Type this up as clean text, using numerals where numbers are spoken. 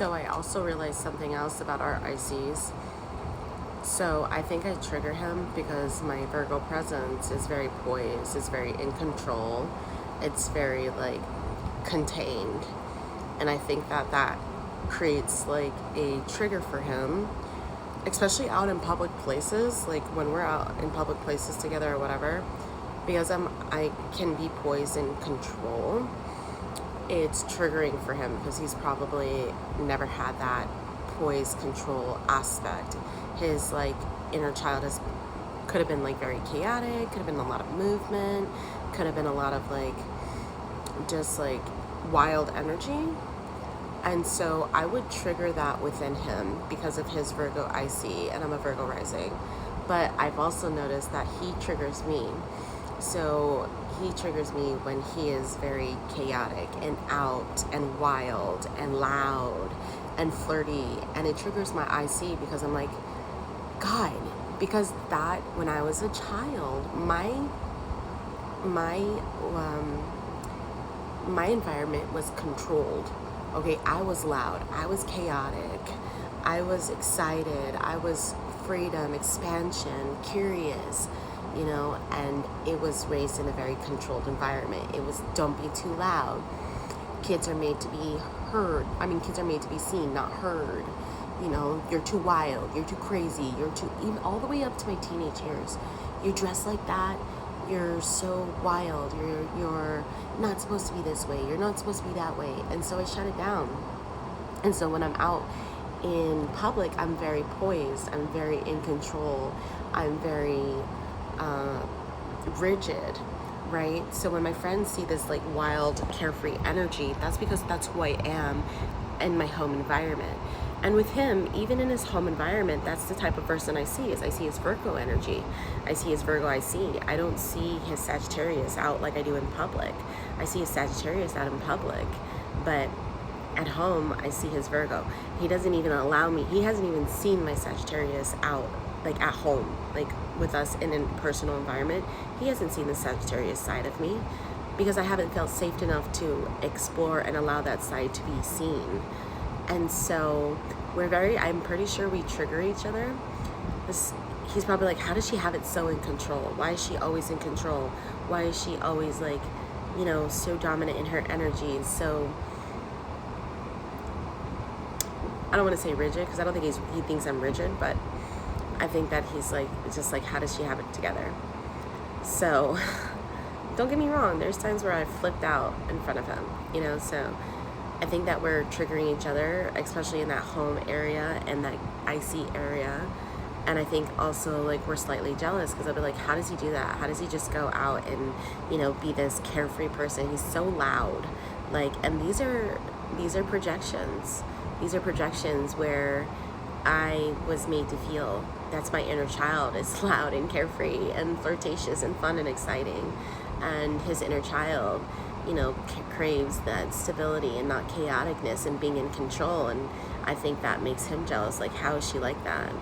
So I also realized something else about our ICs. So I think I trigger him because my Virgo presence is very poised, it's very in control, it's very like contained. And I think that that creates like a trigger for him, especially out in public places, like when we're out in public places together or whatever, because I can be poised and control. It's triggering for him because he's probably never had that poise control aspect. His like inner child is could have been like very chaotic, could have been a lot of movement, could have been a lot of like just like wild energy. And so I would trigger that within him because of his Virgo IC, and I'm a Virgo rising. But I've also noticed that he triggers me. So he triggers me when he is very chaotic and out and wild and loud and flirty. And it triggers my IC because I'm like, God, because that when I was a child, my environment was controlled. Okay, I was loud, I was chaotic, I was excited, I was freedom, expansion, curious, you know, and it was raised in a very controlled environment. It was don't be too loud. Kids are made to be heard. I mean, kids are made to be seen, not heard. You know, you're too wild, you're too crazy, you're too, even all the way up to my teenage years. You dress like that, you're so wild, you're not supposed to be this way, you're not supposed to be that way. And so I shut it down. And so when I'm out in public, I'm very poised, I'm very in control, I'm very rigid, right? So when my friends see this like wild, carefree energy, that's because that's who I am in my home environment. And with him, even in his home environment, that's the type of person I see. Is I see his Virgo energy. I see his Virgo IC. I don't see his Sagittarius out like I do in public. I see his Sagittarius out in public, but at home, I see his Virgo. He doesn't even allow me. He hasn't even seen my Sagittarius out, like at home, like with us in a personal environment. He hasn't seen the Sagittarius side of me because I haven't felt safe enough to explore and allow that side to be seen. And so I'm pretty sure we trigger each other. He's probably like, how does she have it so in control? Why is she always in control? Why is she always like, you know, so dominant in her energy? So, I don't want to say rigid because I don't think he thinks I'm rigid, but I think that he's like, just like, how does she have it together? So, don't get me wrong. There's times where I've flipped out in front of him, you know, so I think that we're triggering each other, especially in that home area and that IC area. And I think also like we're slightly jealous because I'll be like, how does he do that? How does he just go out and, you know, be this carefree person? He's so loud. Like, and these are projections. These are projections where I was made to feel that's my inner child is loud and carefree and flirtatious and fun and exciting. And his inner child, you know, craves that stability and not chaoticness and being in control. And I think that makes him jealous. Like, how is she like that?